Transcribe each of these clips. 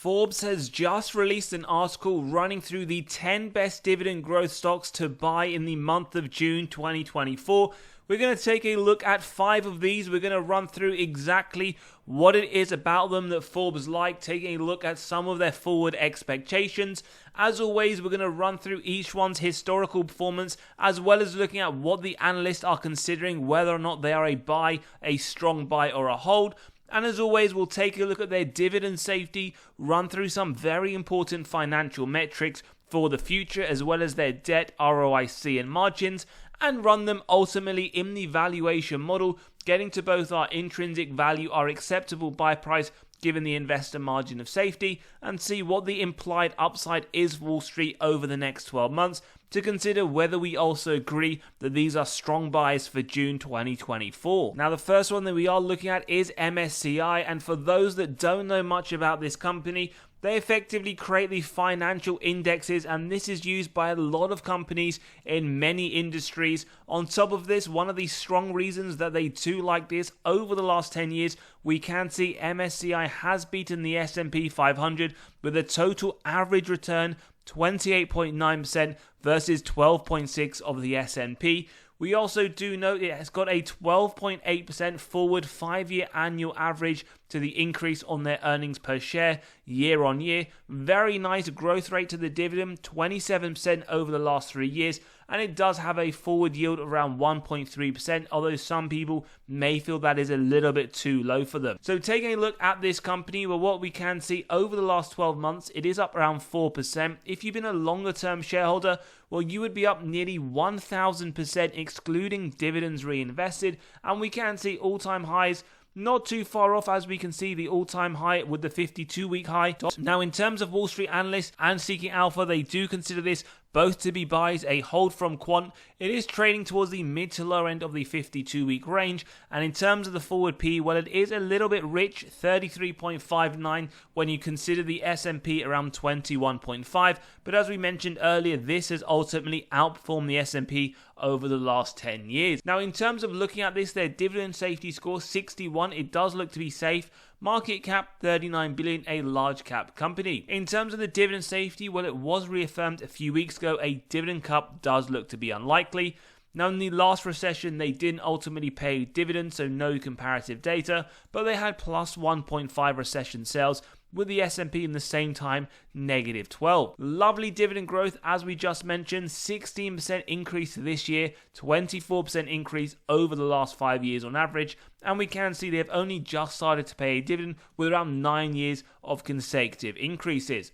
Forbes has just released an article running through the 10 best dividend growth stocks to buy in the month of June 2024. We're going to take a look at 5 of these. We're going to run through exactly what it is about them that Forbes like, taking a look at some of their forward expectations. As always, we're going to run through each one's historical performance, as well as looking at what the analysts are considering, whether or not they are a buy, a strong buy, or a hold. And as always, we'll take a look at their dividend safety, run through some very important financial metrics for the future, as well as their debt, ROIC, and margins, and run them ultimately in the valuation model, getting to both our intrinsic value, our acceptable buy price, given the investor margin of safety, and see what the implied upside is for Wall Street over the next 12 months, to consider whether we also agree that these are strong buys for June 2024. Now, the first one that we are looking at is MSCI, and for those that don't know much about this company, they effectively create the financial indexes, and this is used by a lot of companies in many industries. On top of this, one of the strong reasons that they do like this, over the last 10 years, we can see MSCI has beaten the S&P 500 with a total average return 28.9% versus 12.6% of the S&P. We also do note it has got a 12.8% forward 5-year annual average to the increase on their earnings per share year on year. Very nice growth rate to the dividend, 27% over the last 3 years, and it does have a forward yield around 1.3%, although some people may feel that is a little bit too low for them. So taking a look at this company, well, what we can see over the last 12 months, it is up around 4%. If you've been a longer term shareholder, well, you would be up nearly 1,000% excluding dividends reinvested, and we can see all-time highs not too far off, as we can see the all-time high with the 52-week high. Now, in terms of Wall Street analysts and Seeking Alpha, they do consider this both to be buys, a hold from quant. It is trading towards the mid to lower end of the 52-week range, and in terms of the forward P, well, it is a little bit rich, 33.59 when you consider the S&P around 21.5, but as we mentioned earlier, this has ultimately outperformed the S&P over the last 10 years. Now, in terms of looking at this, their dividend safety score 61, it does look to be safe. Market cap 39 billion, a large cap company. In terms of the dividend safety, well, it was reaffirmed a few weeks ago, a dividend cut does look to be unlikely. Now, in the last recession, they didn't ultimately pay dividends, so no comparative data, but they had plus 1.5 recession sales, with the S&P in the same time negative 12. Lovely dividend growth, as we just mentioned, 16% increase this year, 24% increase over the last 5 years on average, and we can see they have only just started to pay a dividend with around 9 years of consecutive increases.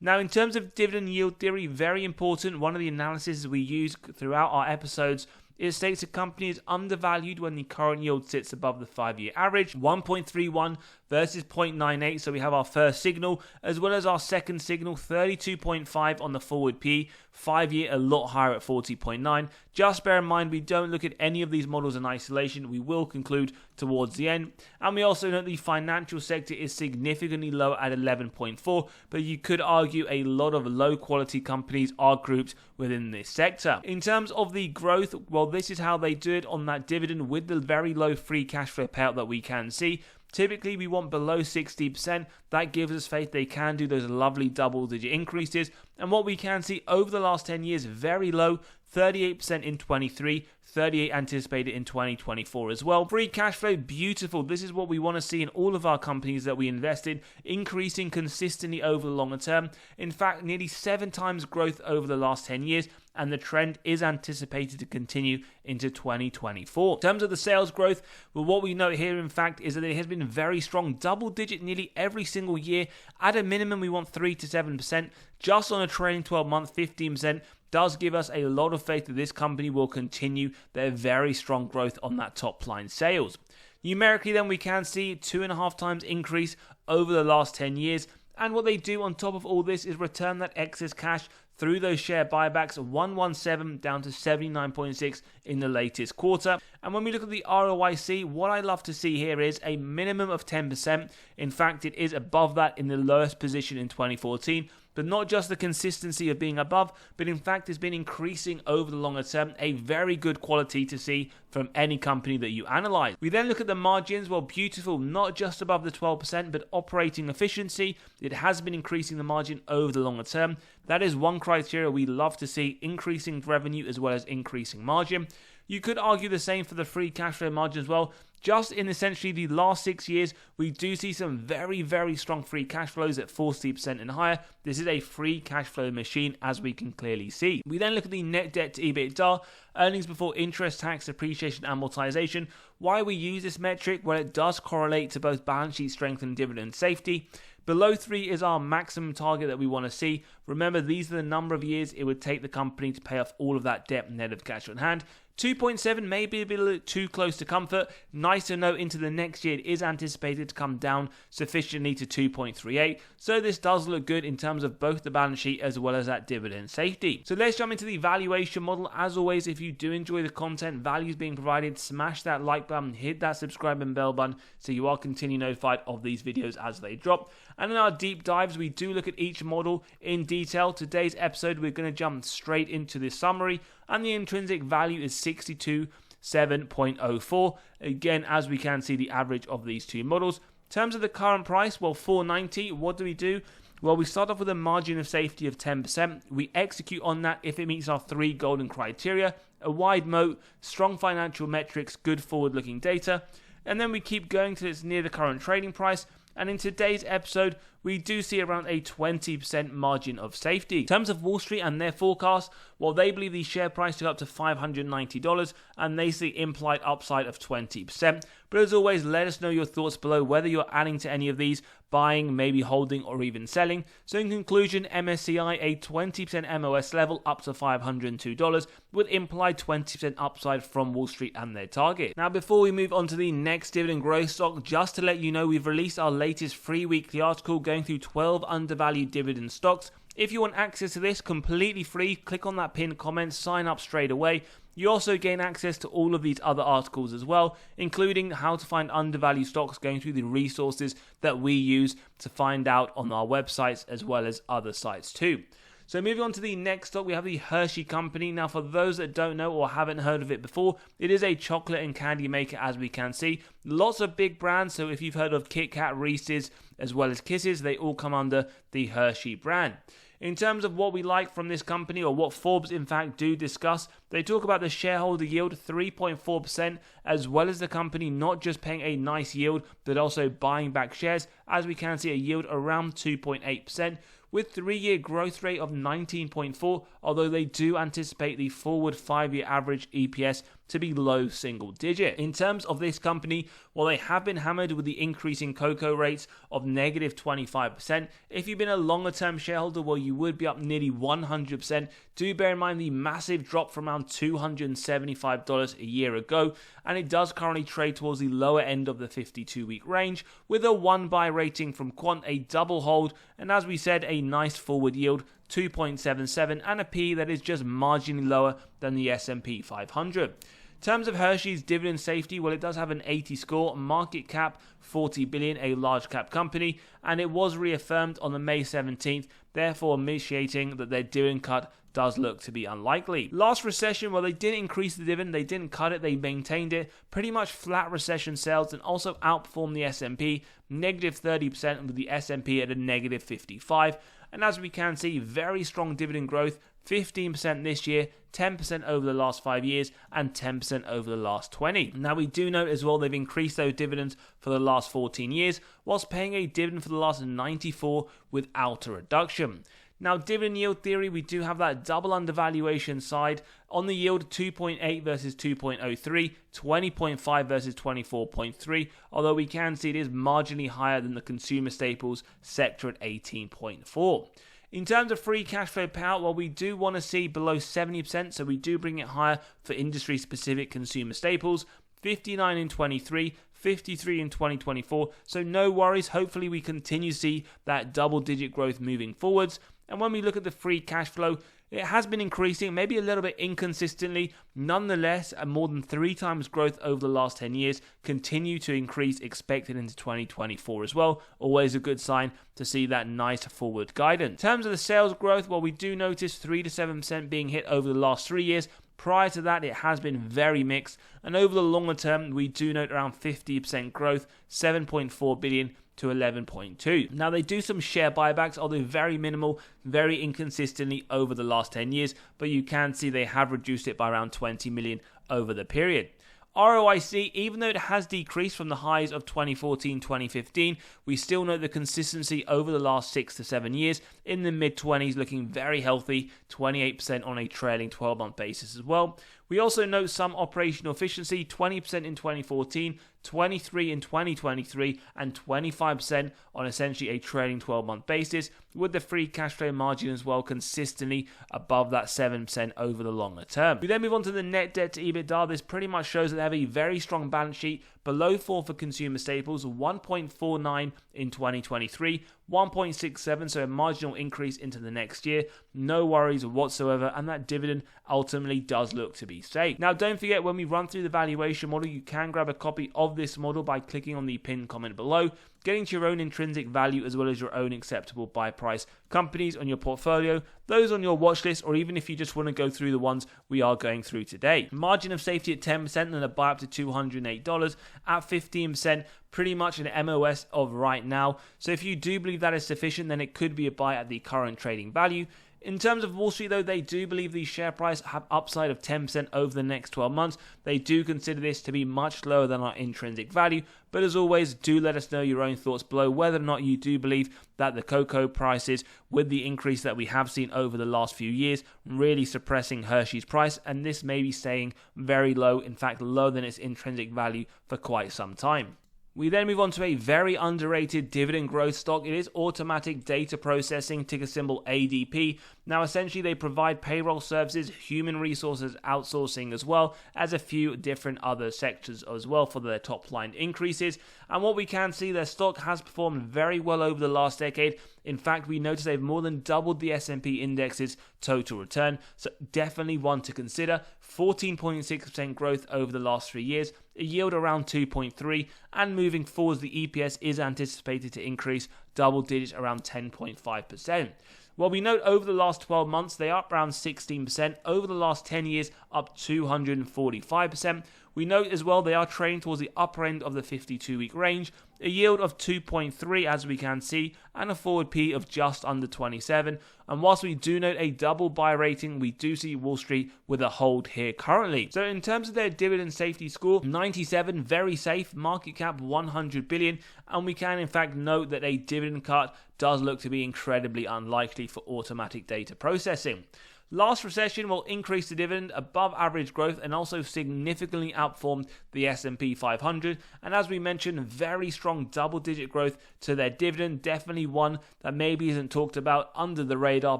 Now, in terms of dividend yield theory, very important, one of the analyses we use throughout our episodes, it states a company is undervalued when the current yield sits above the 5-year average, 1.31 versus 0.98, so we have our first signal, as well as our second signal, 32.5 on the forward P, 5-year a lot higher at 40.9. Just bear in mind, we don't look at any of these models in isolation, we will conclude towards the end, and we also note the financial sector is significantly lower at 11.4, but you could argue a lot of low quality companies are grouped within this sector. In terms of the growth, well, this is how they do it on that dividend with the very low free cash flow payout that we can see. Typically, we want below 60%. That gives us faith they can do those lovely double-digit increases. And what we can see over the last 10 years, very low, 38% in 23, 38 anticipated in 2024 as well. Free cash flow, beautiful. This is what we want to see in all of our companies that we invest in, increasing consistently over the longer term. In fact, nearly 7 times growth over the last 10 years, and the trend is anticipated to continue into 2024. In terms of the sales growth, well, what we note here, in fact, is that it has been very strong, double-digit nearly every single year. At a minimum, we want 3 to 7%. Just on a trailing 12-month, 15%. Does give us a lot of faith that this company will continue their very strong growth on that top line sales. Numerically then, we can see 2.5 times increase over the last 10 years, and what they do on top of all this is return that excess cash through those share buybacks, 117 down to 79.6 in the latest quarter. And when we look at the ROIC, what I love to see here is a minimum of 10%. In fact, it is above that in the lowest position in 2014. But not just the consistency of being above, but in fact it's been increasing over the longer term, a very good quality to see from any company that you analyze. We then look at the margins, well, beautiful, not just above the 12%, but operating efficiency. It has been increasing the margin over the longer term. That is one criteria we love to see, increasing revenue as well as increasing margin. You could argue the same for the free cash flow margin as well. Just in essentially the last 6 years, we do see some very, very strong free cash flows at 40% and higher. This is a free cash flow machine, as we can clearly see. We then look at the net debt to EBITDA, earnings before interest, tax, depreciation, amortization. Why we use this metric? Well, it does correlate to both balance sheet strength and dividend safety. Below 3 is our maximum target that we want to see. Remember, these are the number of years it would take the company to pay off all of that debt net of cash on hand. 2.7 may be a bit too close to comfort. Nice to note, into the next year it is anticipated to come down sufficiently to 2.38. So this does look good in terms of both the balance sheet as well as that dividend safety. So let's jump into the valuation model. As always, if you do enjoy the content, values being provided, smash that like button, hit that subscribe and bell button so you are continually notified of these videos as they drop. And in our deep dives, we do look at each model in detail. Today's episode, we're going to jump straight into the summary, and the intrinsic value is 62.704. Again, as we can see, the average of these two models. In terms of the current price, well, $4.90. What do? Well, we start off with a margin of safety of 10%. We execute on that if it meets our 3 golden criteria: a wide moat, strong financial metrics, good forward-looking data. And then we keep going till it's near the current trading price. And in today's episode, we do see around a 20% margin of safety. In terms of Wall Street and their forecast, well, they believe the share price to go up to $590, and they see implied upside of 20%. But as always, let us know your thoughts below, whether you're adding to any of these, buying, maybe holding, or even selling. So in conclusion, MSCI, a 20% MOS level up to $502, with implied 20% upside from Wall Street and their target. Now, before we move on to the next dividend growth stock, just to let you know, we've released our latest free weekly article going through 12 undervalued dividend stocks. If you want access to this completely free, click on that pinned comment, sign up straight away. You also gain access to all of these other articles as well, including how to find undervalued stocks, going through the resources that we use to find out on our websites as well as other sites too. So moving on to the next stock, we have the Hershey company. Now, for those that don't know or haven't heard of it before, it is a chocolate and candy maker, as we can see. Lots of big brands, so if you've heard of Kit Kat, Reese's, as well as Kisses, they all come under the Hershey brand. In terms of what we like from this company, or what Forbes in fact do discuss, they talk about the shareholder yield, 3.4%, as well as the company not just paying a nice yield, but also buying back shares, as we can see a yield around 2.8%. With 3-year growth rate of 19.4, although they do anticipate the forward 5-year average EPS to be low single digit. In terms of this company, well, they have been hammered with the increasing cocoa rates of negative 25%. If you've been a longer term shareholder, well, you would be up nearly 100%. Do bear in mind the massive drop from around $275 a year ago, and it does currently trade towards the lower end of the 52-week range, with a 1 buy rating from Quant, a double hold, and as we said, a nice forward yield, 2.77, and a P that is just marginally lower than the S&P 500. In terms of Hershey's dividend safety, well, it does have an 80 score, market cap 40 billion, a large cap company, and it was reaffirmed on the May 17th, therefore initiating that their dividend cut does look to be unlikely. Last recession, well, they didn't increase the dividend, they didn't cut it, they maintained it. Pretty much flat recession sales, and also outperformed the S&P, negative 30%, with the S&P at a negative 55. And as we can see, very strong dividend growth, 15% this year, 10% over the last 5 years, and 10% over the last 20. Now, we do note as well they've increased those dividends for the last 14 years, whilst paying a dividend for the last 94 without a reduction. Now, dividend yield theory, we do have that double undervaluation side. On the yield, 2.8 versus 2.03, 20.5 versus 24.3, although we can see it is marginally higher than the consumer staples sector at 18.4. In terms of free cash flow payout, well, we do want to see below 70%, so we do bring it higher for industry-specific consumer staples. 59 in 23, 53 in 2024, so no worries. Hopefully we continue to see that double-digit growth moving forwards. And when we look at the free cash flow, it has been increasing, maybe a little bit inconsistently. Nonetheless, at more than 3 times growth over the last 10 years, continue to increase expected into 2024 as well. Always a good sign to see that nice forward guidance. In terms of the sales growth, well, we do notice 3 to 7% being hit over the last 3 years. Prior to that, it has been very mixed. And over the longer term, we do note around 50% growth, 7.4 billion to 11.2. Now, they do some share buybacks, although very minimal, very inconsistently over the last 10 years, but you can see they have reduced it by around 20 million over the period. ROIC, even though it has decreased from the highs of 2014-2015, we still note the consistency over the last 6 to 7 years in the mid-20s, looking very healthy, 28% on a trailing 12-month basis as well. We also note some operational efficiency, 20% in 2014, 23% in 2023, and 25% on essentially a trailing 12-month basis, with the free cash flow margin as well consistently above that 7% over the longer term. We then move on to the net debt to EBITDA. This pretty much shows that they have a very strong balance sheet, below 4 for consumer staples, 1.49 in 2023, 1.67, so a marginal increase into the next year. No worries whatsoever, and that dividend ultimately does look to be safe. Now, don't forget, when we run through the valuation model, you can grab a copy of this model by clicking on the pinned comment below, getting to your own intrinsic value as well as your own acceptable buy price companies on your portfolio, those on your watch list, or even if you just want to go through the ones we are going through today. Margin of safety at 10% and a buy up to $208 at 15%, pretty much an MOS of right now. So if you do believe that is sufficient, then it could be a buy at the current trading value. In terms of Wall Street, though, they do believe the share price have upside of 10% over the next 12 months. They do consider this to be much lower than our intrinsic value. But as always, do let us know your own thoughts below whether or not you do believe that the cocoa prices, with the increase that we have seen over the last few years, really suppressing Hershey's price, and this may be staying very low, in fact lower than its intrinsic value for quite some time. We then move on to a very underrated dividend growth stock. It is Automatic Data Processing, ticker symbol ADP. Now, essentially, they provide payroll services, human resources outsourcing, as well as a few different other sectors as well for their top line increases. And what we can see, their stock has performed very well over the last decade. In fact, we notice they've more than doubled the S&P index's total return, so definitely one to consider. 14.6% growth over the last 3 years, a yield around 2.3, and moving forwards, the EPS is anticipated to increase double digits around 10.5%. Well, we note over the last 12 months, they are up around 16%. Over the last 10 years, up 245%. We note as well they are trading towards the upper end of the 52-week range, a yield of 2.3 as we can see, and a forward P of just under 27. And whilst we do note a double buy rating, we do see Wall Street with a hold here currently. So in terms of their dividend safety score, 97, very safe, market cap 100 billion, and we can in fact note that a dividend cut does look to be incredibly unlikely for Automatic Data Processing. Last recession will increase the dividend above average growth and also significantly outperformed the S&P 500. And as we mentioned, very strong double-digit growth to their dividend. Definitely one that maybe isn't talked about under the radar,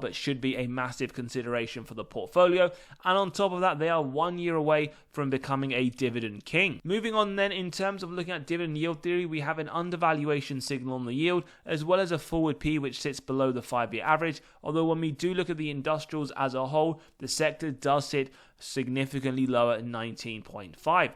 but should be a massive consideration for the portfolio. And on top of that, they are 1 year away from becoming a dividend king. Moving on then, in terms of looking at dividend yield theory, we have an undervaluation signal on the yield, as well as a forward P which sits below the 5-year average. Although when we do look at the industrials as a whole, the sector does sit significantly lower at 19.5.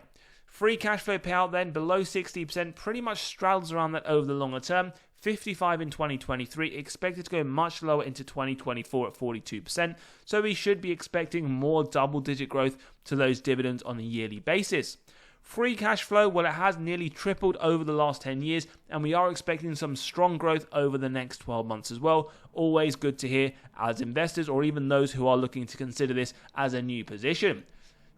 Free cash flow payout then below 60%, pretty much straddles around that over the longer term. 55 in 2023, expected to go much lower into 2024 at 42%, so we should be expecting more double-digit growth to those dividends on a yearly basis. Free cash flow, well, it has nearly tripled over the last 10 years, and we are expecting some strong growth over the next 12 months as well. Always good to hear as investors, or even those who are looking to consider this as a new position.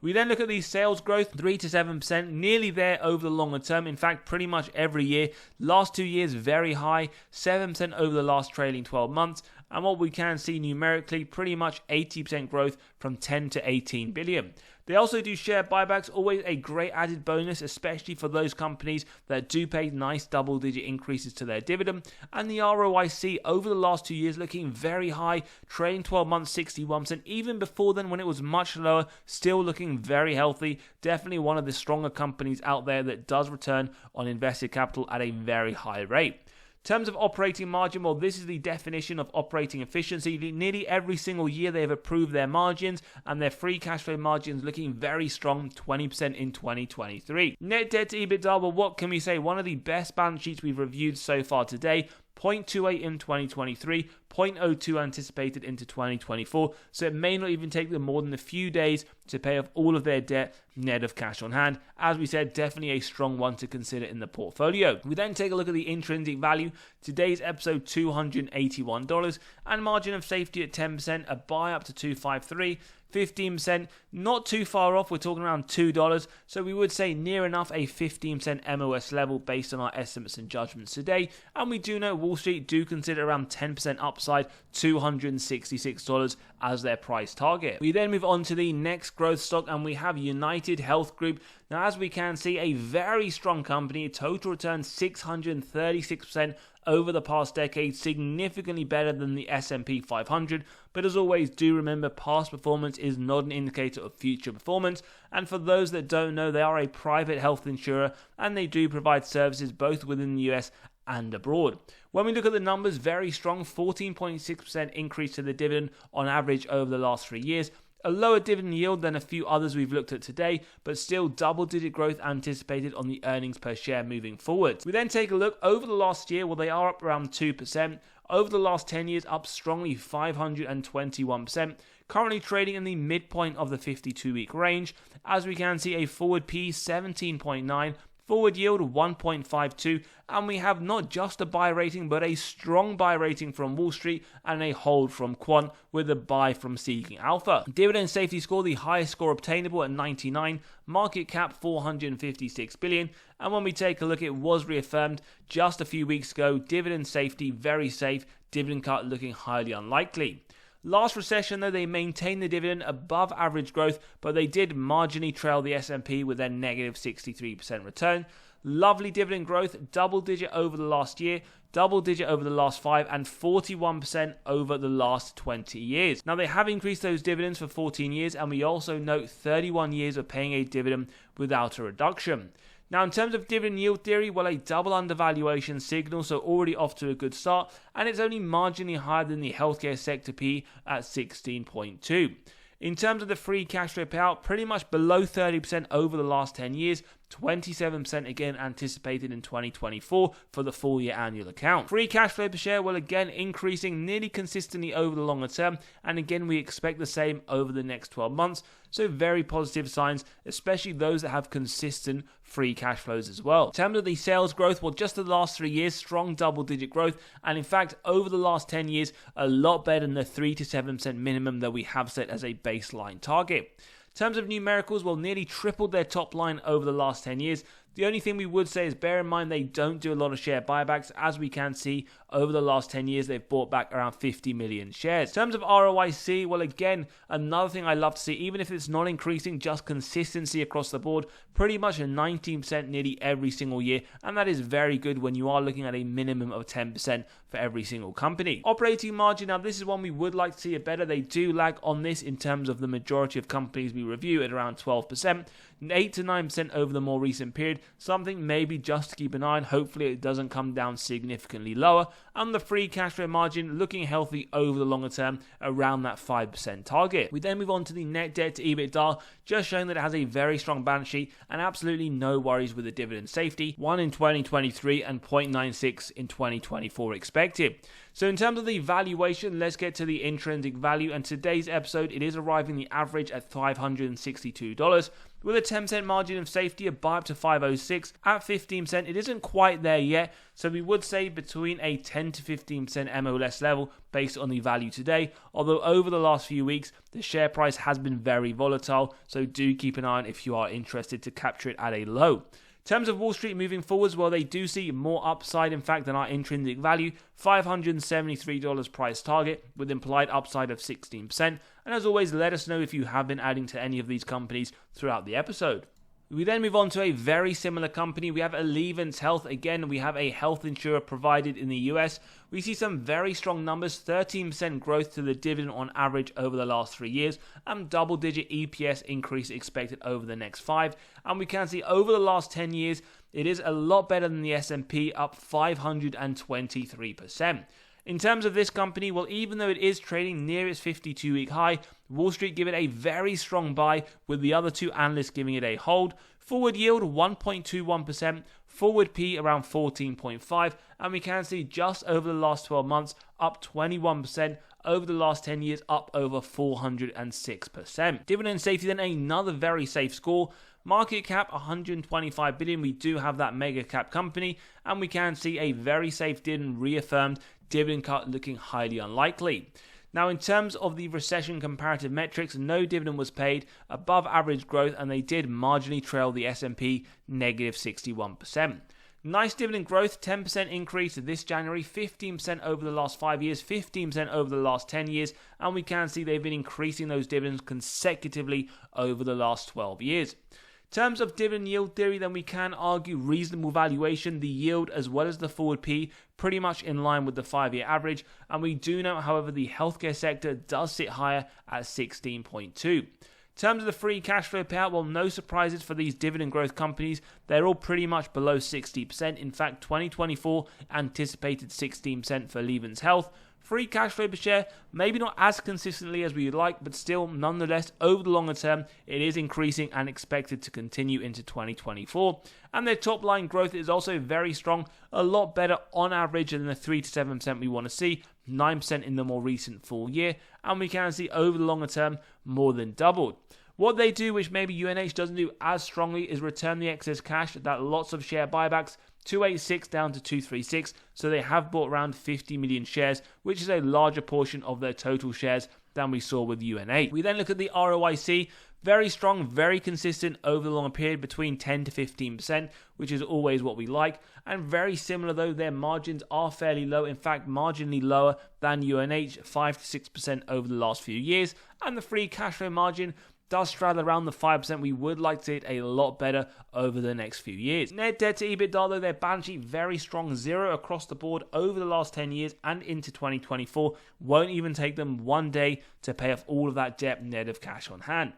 We then look at the sales growth, 3 to 7%, nearly there over the longer term. In fact, pretty much every year. Last 2 years, very high, 7% over the last trailing 12 months. And what we can see numerically, pretty much 80% growth from 10 to 18 billion. They also do share buybacks, always a great added bonus, especially for those companies that do pay nice double-digit increases to their dividend. And the ROIC over the last 2 years looking very high, trailing 12 months 61%. Even before then, when it was much lower, still looking very healthy. Definitely one of the stronger companies out there that does return on invested capital at a very high rate. In terms of operating margin, well, this is the definition of operating efficiency. Nearly every single year they have improved their margins, and their free cash flow margins looking very strong, 20% in 2023. Net debt to EBITDA, well, what can we say? One of the best balance sheets we've reviewed so far today. 0.28 in 2023, 0.02 anticipated into 2024, so it may not even take them more than a few days to pay off all of their debt net of cash on hand. As we said, definitely a strong one to consider in the portfolio. We then take a look at the intrinsic value. Today's episode, $281, and margin of safety at 10%, a buy up to 253. 15%, not too far off, we're talking around $2, so we would say near enough a 15% MOS level based on our estimates and judgments today, and we do know Wall Street do consider around 10% upside, $266 as their price target. We then move on to the next growth stock, and we have UnitedHealth Group. Now, as we can see, a very strong company, total return 636% over the past decade, significantly better than the S&P 500, but as always, do remember past performance is not an indicator of future performance, and for those that don't know, they are a private health insurer, and they do provide services both within the US and abroad. When we look at the numbers, very strong, 14.6% increase to the dividend on average over the last 3 years. A lower dividend yield than a few others we've looked at today, but still double-digit growth anticipated on the earnings per share moving forward. We then take a look over the last year, well, they are up around 2%. Over the last 10 years, up strongly 521%. Currently trading in the midpoint of the 52-week range. As we can see, a forward P 17.9. Forward yield 1.52, and we have not just a buy rating but a strong buy rating from Wall Street and a hold from Quant with a buy from Seeking Alpha. Dividend safety score, the highest score obtainable at 99, market cap 456 billion, and when we take a look, it was reaffirmed just a few weeks ago. Dividend safety very safe, dividend cut looking highly unlikely. Last recession, though, they maintained the dividend above average growth, but they did marginally trail the S&P with their negative 63% return. Lovely dividend growth, double digit over the last year, double digit over the last 5, and 41% over the last 20 years. Now, they have increased those dividends for 14 years, and we also note 31 years of paying a dividend without a reduction. Now, in terms of dividend yield theory, well, a double undervaluation signal, so already off to a good start, and it's only marginally higher than the healthcare sector P at 16.2. In terms of the free cash flow payout, pretty much below 30% over the last 10 years, 27% again anticipated in 2024 for the full year annual account. Free cash flow per share will again increasing nearly consistently over the longer term, and again we expect the same over the next 12 months. So very positive signs, especially those that have consistent free cash flows as well. In terms of the sales growth, well, just the last 3 years, strong double-digit growth, and in fact, over the last 10 years, a lot better than the 3 to 7% minimum that we have set as a baseline target. In terms of numericals, well, nearly tripled their top line over the last 10 years. The only thing we would say is bear in mind they don't do a lot of share buybacks. As we can see, over the last 10 years, they've bought back around 50 million shares. In terms of ROIC, well, again, another thing I love to see, even if it's not increasing, just consistency across the board, pretty much a 19% nearly every single year, and that is very good when you are looking at a minimum of 10% for every single company. Operating margin, now this is one we would like to see it better. They do lag on this in terms of the majority of companies we review at around 12%, 8 to 9% over the more recent period, something maybe just to keep an eye on. Hopefully it doesn't come down significantly lower, and the free cash flow margin looking healthy over the longer term, around that 5% target. We then move on to the net debt to EBITDA, just showing that it has a very strong balance sheet and absolutely no worries with the dividend safety, 1 in 2023 and 0.96 in 2024 expected. So in terms of the valuation, let's get to the intrinsic value, and today's episode, it is arriving the average at $562. With a 10% margin of safety, a buy up to 506. At 15%, it isn't quite there yet, so we would say between a 10 to 15% MOS level based on the value today, although over the last few weeks, the share price has been very volatile, so do keep an eye on if you are interested to capture it at a low. In terms of Wall Street moving forwards, well, they do see more upside, in fact, than our intrinsic value, $573 price target with implied upside of 16%. And as always, let us know if you have been adding to any of these companies throughout the episode. We then move on to a very similar company. We have Elevance Health. Again, we have a health insurer provided in the US. We see some very strong numbers, 13% growth to the dividend on average over the last 3 years, and double-digit EPS increase expected over the next 5. And we can see over the last 10 years, it is a lot better than the S&P, up 523%. In terms of this company, well, even though it is trading near its 52-week high, Wall Street give it a very strong buy, with the other two analysts giving it a hold. Forward yield 1.21%, forward P around 14.5, and we can see just over the last 12 months up 21%, over the last 10 years up over 406%. Dividend safety then another very safe score. Market cap 125 billion. We do have that mega cap company, and we can see a very safe dividend reaffirmed, dividend cut looking highly unlikely. Now, in terms of the recession comparative metrics, no dividend was paid, above average growth, and they did marginally trail the S&P, negative 61%. Nice dividend growth, 10% increase this January, 15% over the last 5 years, 15% over the last 10 years, and we can see they've been increasing those dividends consecutively over the last 12 years. In terms of dividend yield theory, then we can argue reasonable valuation, the yield as well as the forward P pretty much in line with the 5-year average, and we do know, however, the healthcare sector does sit higher at 16.2. In terms of the free cash flow payout, well, no surprises for these dividend growth companies. They're all pretty much below 60%. In fact, 2024 anticipated 16% for Elevance Health. Free cash flow per share, maybe not as consistently as we would like, but still, nonetheless, over the longer term, it is increasing and expected to continue into 2024. And their top line growth is also very strong, a lot better on average than the 3 to 7% we want to see, 9% in the more recent full year, and we can see over the longer term more than doubled. What they do, which maybe UNH doesn't do as strongly, is return the excess cash, that lots of share buybacks, 286 down to 236, so they have bought around 50 million shares, which is a larger portion of their total shares than we saw with UNH. We then look at the ROIC, very strong, very consistent over the longer period, between 10 to 15%, which is always what we like, and very similar though, their margins are fairly low, in fact marginally lower than UNH, 5 to 6% over the last few years, and the free cash flow margin does straddle around the 5%. We would like to see it a lot better over the next few years. Net debt to EBITDA, though, their balance sheet very strong, 0 across the board over the last 10 years and into 2024. Won't even take them one day to pay off all of that debt net of cash on hand.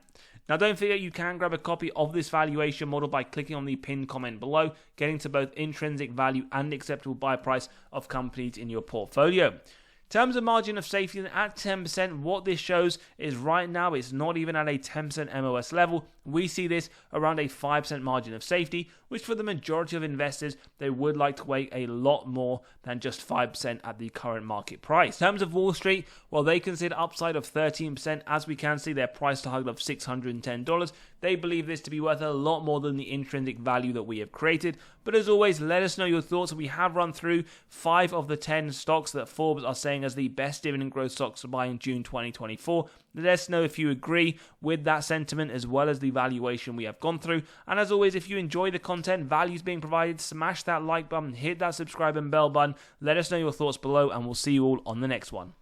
Now, don't forget you can grab a copy of this valuation model by clicking on the pinned comment below, getting to both intrinsic value and acceptable buy price of companies in your portfolio. In terms of margin of safety, at 10%, what this shows is right now it's not even at a 10% MOS level. We see this around a 5% margin of safety, which for the majority of investors, they would like to weigh a lot more than just 5% at the current market price. In terms of Wall Street, well, they consider upside of 13%. As we can see, their price target of $610. They believe this to be worth a lot more than the intrinsic value that we have created. But as always, let us know your thoughts. We have run through 5 of the 10 stocks that Forbes are saying as the best dividend growth stocks to buy in June 2024. Let us know if you agree with that sentiment as well as the valuation we have gone through. And as always, if you enjoy the content, values being provided, smash that like button, hit that subscribe and bell button. Let us know your thoughts below, and we'll see you all on the next one.